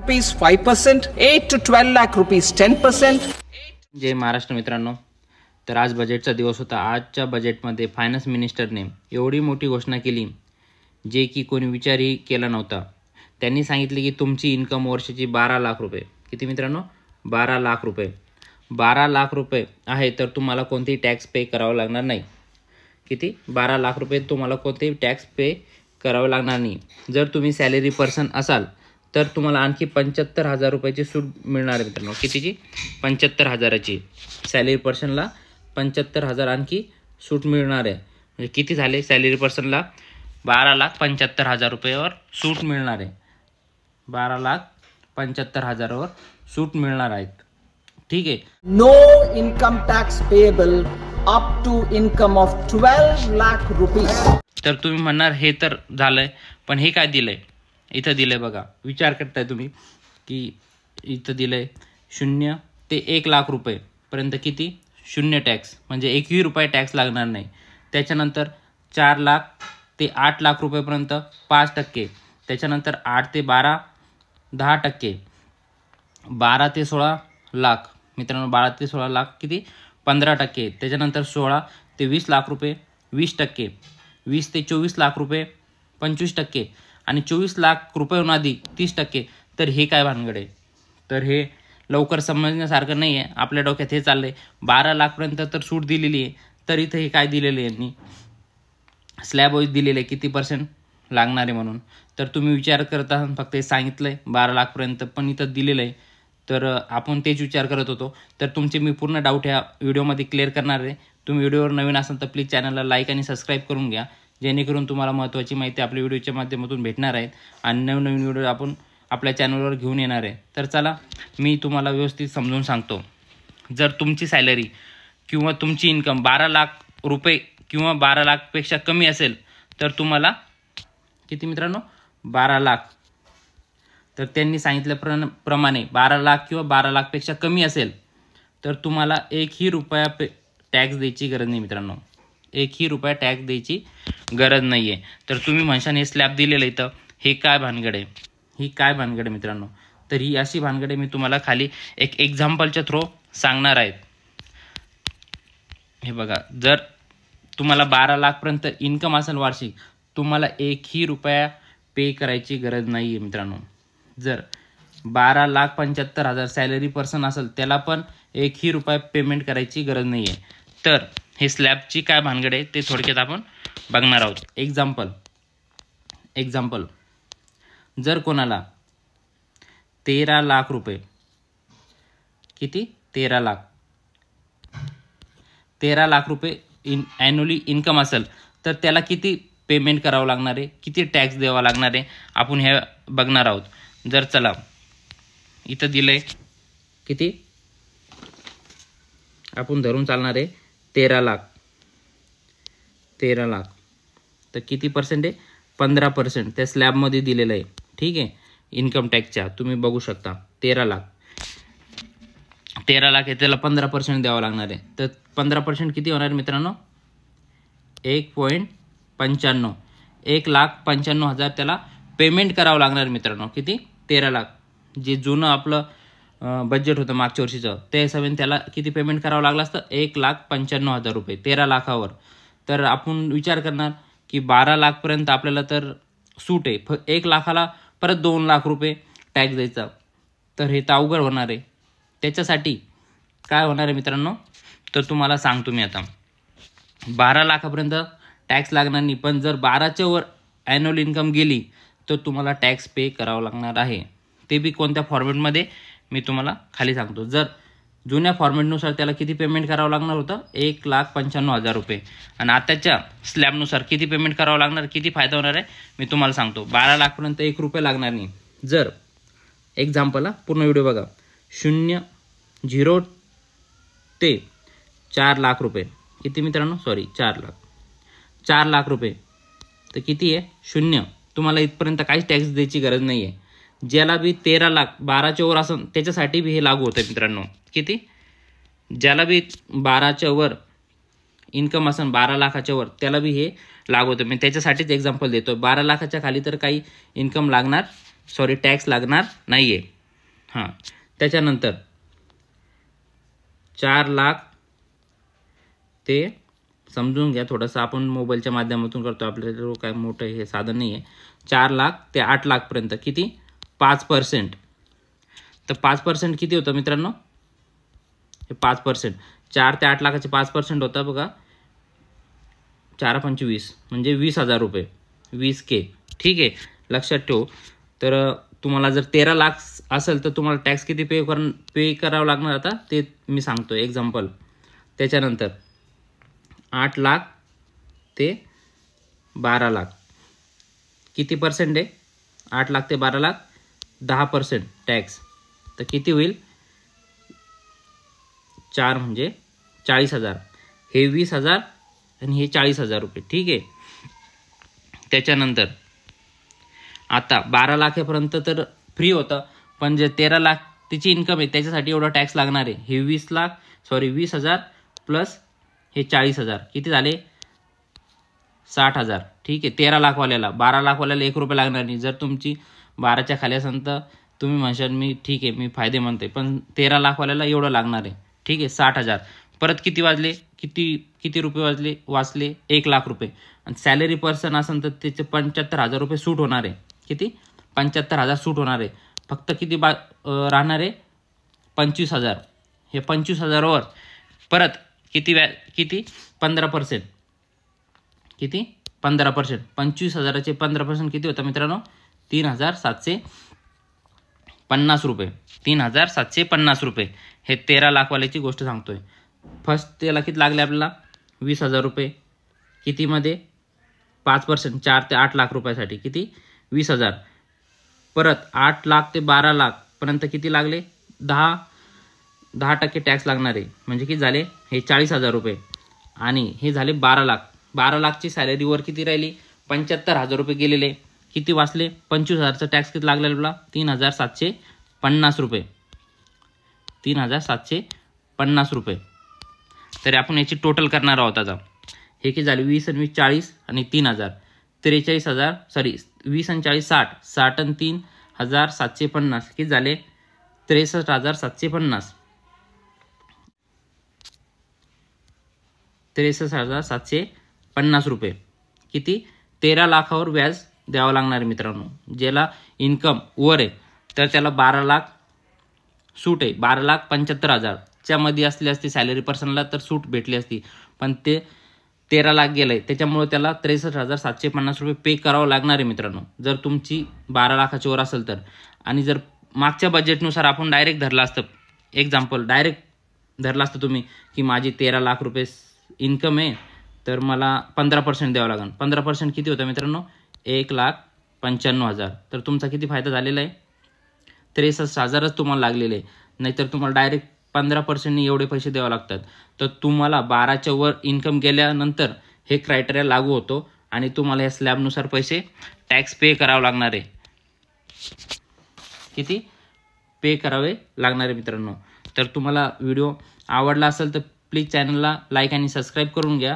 rupees 5%, 8 to 12 lakh rupees 10%. जय महाराष्ट्र मित्रांनो, तर आज बजेटचा दिवस होता. आजच्या बजेटमध्ये फायनान्स मिनिस्टरने एवढी मोठी घोषणा केली जे की कोणी विचारही केला नव्हता. त्यांनी सांगितले की तुमची इन्कम वर्षाची 12 लाख रुपये. किती मित्रांनो? 12 लाख रुपये. 12 लाख रुपये आहे तर तुम्हाला कोणतेही टॅक्स पे करावं लागणार नाही. किती? 12 लाख रुपये तुम्हाला कोणतेही टॅक्स पे करावं लागणार नाही. जर तुम्ही सॅलरी पर्सन असाल तर तुम्हाला आणखी 75,000 रुपयाची सूट मिळणार आहे मित्रांनो. कितीची? 75,000ची. सॅलरी पर्सनला 75,000 आणखी सूट मिळणार आहे. म्हणजे किती झाले? सॅलरी पर्सनला 12,75,000 रुपयावर सूट मिळणार आहे. 12,75,000वर सूट मिळणार आहेत. ठीक आहे. No income tax payable up to income of 12 lakh rupees. तर तुम्ही म्हणणार हे तर झालंय, पण हे काय दिलंय? इथं दिलंय बघा. विचार करताय तुम्ही की इथं दिलंय 0 ते 1 लाख रुपयेपर्यंत किती? 0 टॅक्स, म्हणजे 1ही रुपया टॅक्स लागणार नाही. त्याच्यानंतर 4 लाख ते 8 लाख रुपयेपर्यंत 5%. त्याच्यानंतर 8 ते 12 10%. 12 ते 16 लाख मित्रांनो, 12 ते 16 लाख किती? 15%. त्याच्यानंतर 16 ते 20 लाख रुपये 20%. 20 ते 24 लाख रुपये 25%. आणि 24 लाख रुपयेहून आधी 30%. तर हे काय भानगड आहे? तर हे लवकर समजण्यासारखं नाही आहे. आपल्या डोक्यात हे चाललं आहे 12 लाखपर्यंत तर सूट दिलेली आहे, तर इथं हे काय दिलेलं आहे? यांनी स्लॅब वाईज दिलेलं आहे किती पर्सेंट लागणार आहे म्हणून. तर तुम्ही विचार करता फक्त हे सांगितलं आहे 12 लाखपर्यंत, पण इथं दिलेलं आहे. तर आपण तेच विचार करत होतो. तर तुमचे मी पूर्ण डाऊट ह्या व्हिडिओमध्ये क्लिअर करणार आहे. तुम्ही व्हिडिओवर नवीन असाल तर प्लीज चॅनलला लाईक आणि सबस्क्राईब करून घ्या, जेणेकरून तुम्हाला महत्त्वाची माहिती आपल्या व्हिडिओच्या माध्यमातून भेटणार आहे आणि नवीन व्हिडिओ आपण आपल्या चॅनलवर घेऊन येणार आहे. तर चला मी तुम्हाला व्यवस्थित समजून सांगतो. जर तुमची सॅलरी किंवा तुमची इन्कम 12 लाख रुपये किंवा 12 लाखपेक्षा कमी असेल तर तुम्हाला किती मित्रांनो? 12 लाख. तर त्यांनी सांगितल्याप्रमाणे 12 लाख किंवा 12 लाखपेक्षा कमी असेल तर तुम्हाला 1ही रुपया टॅक्स द्यायची गरज नाही मित्रांनो. 1ही रुपया टॅक्स द्यायची गरज नाही आहे. तर तुम्ही म्हणशान हे स्लॅब दिलेलं इथं, हे काय भानगड आहे? ही काय भानगड आहे मित्रांनो? तर ही अशी भानगड आहे. मी तुम्हाला खाली एक एक्झाम्पलच्या थ्रू सांगणार आहे. हे बघा, जर तुम्हाला 12 लाखपर्यंत इन्कम असेल वार्षिक, तुम्हाला 1ही रुपया पे करायची गरज नाही आहे मित्रांनो. जर 12,75,000 सॅलरी पर्सन असेल त्याला पण 1ही रुपया पेमेंट करायची गरज नाही आहे. तर हे स्लॅबची काय भानगड आहे ते थोडक्यात आपण बघणार आहोत. एक्झाम्पल जर कोणाला 13 लाख रुपये, किती? 13 लाख रुपये ॲन्युअली इन्कम असेल तर त्याला किती पेमेंट करावं लागणार आहे, किती टॅक्स द्यावा लागणार आहे, आपण हे बघणार आहोत. जर चला इथं दिलंय किती? आपण धरून चालणार आहे 13 लाख. तर किती पर्सेंट आहे? 15% त्या स्लॅबमध्ये दिलेलं आहे. ठीक आहे. इन्कम टॅक्सच्या तुम्ही बघू शकता 13 लाख आहे, त्याला 15% द्यावं लागणार आहे. तर 15% किती होणार मित्रांनो? 1.95. 1,95,000 त्याला पेमेंट करावं लागणार मित्रांनो. किती? 13 लाख. जे जुनं आपलं बजेट होतं मागच्या वर्षीचं त्या हिशोबाने त्याला किती पेमेंट करावं लागलं असतं? 1,95,000 रुपये 13 लाखावर. तर आपण विचार करणार की 12 लाखपर्यंत आपल्याला तर सूट आहे, 1 लाखाला परत 2 लाख रुपये टॅक्स द्यायचा. तर हे तर अवघड होणार आहे. त्याच्यासाठी काय होणार आहे मित्रांनो? तर तुम्हाला सांगतो मी आता. 12 लाखापर्यंत टॅक्स लागणार नाही, पण जर 12च्या वर ॲन्युअल इन्कम गेली तर तुम्हाला टॅक्स पे करावं लागणार आहे. ते बी कोणत्या फॉर्मॅटमध्ये मी तुम्हाला खाली सांगतो. जर जुन्या फॉर्मॅटनुसार त्याला किती पेमेंट करावं लागणार होतं? 1,95,000 रुपये. आणि आताच्या स्लॅबनुसार किती पेमेंट करावं लागणार, किती फायदा होणार आहे मी तुम्हाला सांगतो. 12 लाखपर्यंत 1 रुपये लागणार नाही. जर एक्झाम्पल पूर्ण व्हिडिओ बघा. 0 ते 4 लाख रुपये किती मित्रांनो? 4 लाख रुपये. तर किती आहे? 0. तुम्हाला इथपर्यंत काहीच टॅक्स द्यायची गरज नाही आहे. ज्याला बी 13 लाख 12च्या वर असेल त्याच्यासाठी बी हे लागू होतं मित्रांनो. किती? ज्याला बी 12च्या वर इन्कम असेल 12 लाखाच्या वर त्याला बी हे लागू होतं. मी त्याच्यासाठीच एक्झाम्पल देतो. 12 लाखाच्या खाली तर काही इन्कम लागणार टॅक्स लागणार नाही आहे. हां, त्याच्यानंतर 4 लाख ते समजून घ्या थोडंसं, आपण मोबाईलच्या माध्यमातून करतो, आपल्याला काय मोठं हे साधन नाही आहे. 4 लाख ते 8 लाखपर्यंत किती 5%. तर 5% किती होतं मित्रांनो, हे 5%, 4 ते 8 लाखाचे 5% होतं बघा, 4 पंचे 20 म्हणजे 20,000 रुपये, 20K. ठीक आहे, लक्षात ठेव. तर तुम्हाला जर 13 लाख असेल तर तुम्हाला टॅक्स किती पे करावं लागणार आता ते मी सांगतो एक्झाम्पल. त्याच्यानंतर 8 लाख ते 12 लाख किती पर्सेंट आहे, 8 लाख ते 12 लाख 10% टॅक्स. तर किती होईल, 4 म्हणजे 40,000, हे 20,000 आणि हे 40,000 रुपये. ठीक आहे. त्याच्यानंतर आता 12 लाखापर्यंत तर फ्री होतं, पण जे 13 लाख तिची इन्कम आहे त्याच्यासाठी एवढा टॅक्स लागणार आहे. हे 20,000 प्लस हे 40,000 किती झाले 60,000. ठीक आहे. 13 लाखवाल्याला, 12 लाखवाल्याला 1 रुपये लागणार नाही. जर तुमची 12च्या खाली असेल तर तुम्ही म्हणशाल मी ठीक आहे मी फायदे म्हणते, पण 13 लाखवाल्याला एवढं लागणार आहे. ठीक आहे. 60,000 परत किती वाजले, किती रुपये वाचले 1 लाख रुपये. आणि सॅलरी पर्सन असेल तर त्याचे 75,000 रुपये सूट होणार आहे. किती 75,000 सूट होणार आहे. फक्त किती राहणार आहे 25,000. हे 25,000वर परत किती 15%. किती 15%, 25,000चे 15% किती होतं मित्रांनो 3,750 रुपये. 3,750 रुपये. हे 13 लाखवाल्याची गोष्ट सांगतोय. फर्स्ट त्याला किती लागले आपल्याला 20,000 रुपये. कितीमध्ये 5%, 4 ते 8 लाख रुपयासाठी किती 20,000. परत 8 लाख ते 12 लाख पर्यंत किती लागले 10% टॅक्स लागणार आहे. म्हणजे किती झाले हे 40,000 रुपये. आणि हे झाले 12 लाख. 12 लाखची सॅलरीवर किती राहिली 75,000 रुपये गेलेले. किती वाचले 25,000चा टॅक्स किती लागलेला आपला 3,750 रुपये. 3,750 रुपये. तरी आपण याची टोटल करणार आहोत आता. हे किती झाले 20 आणि 20 40 आणि 3,000 43,000 सॉरी 20 आणि 40 60 60 आणि 3,750 किती झाले 63,750. 63,750 रुपये. किती 13 लाखावर व्याज द्यावं लागणार आहे मित्रांनो. ज्याला इन्कम वर आहे तर त्याला 12 लाख सूट आहे. 12,75,000 च्या मध्ये असली असती सॅलरी पर्सनला तर सूट भेटली असती, पण ते 13 लाख गेलंय त्याच्यामुळे त्याला 63,750 रुपये पे करावं लागणार आहे मित्रांनो, जर तुमची 12 लाखाच्या वर असेल तर. आणि जर मागच्या बजेटनुसार आपण डायरेक्ट धरलं असतं, एक्झाम्पल डायरेक्ट धरलं असतं तुम्ही की माझी 13 लाख रुपये इन्कम आहे तर मला 15% द्यावं लागेल. 15% किती होतं मित्रांनो 1,95,000. तर तुमचा किती फायदा झालेला आहे 63,000च तुम्हाला लागलेले आहे. नाहीतर तुम्हाला डायरेक्ट 15% एवढे पैसे द्यावे लागतात. तर तुम्हाला 12च्या वर इन्कम गेल्यानंतर हे क्रायटेरिया लागू होतो आणि तुम्हाला या स्लॅबनुसार पैसे टॅक्स पे करावं लागणार आहे. किती पे करावे लागणार आहे मित्रांनो. तर तुम्हाला व्हिडिओ आवडला असेल तर प्लीज चॅनलला लाईक आणि सबस्क्राईब करून घ्या.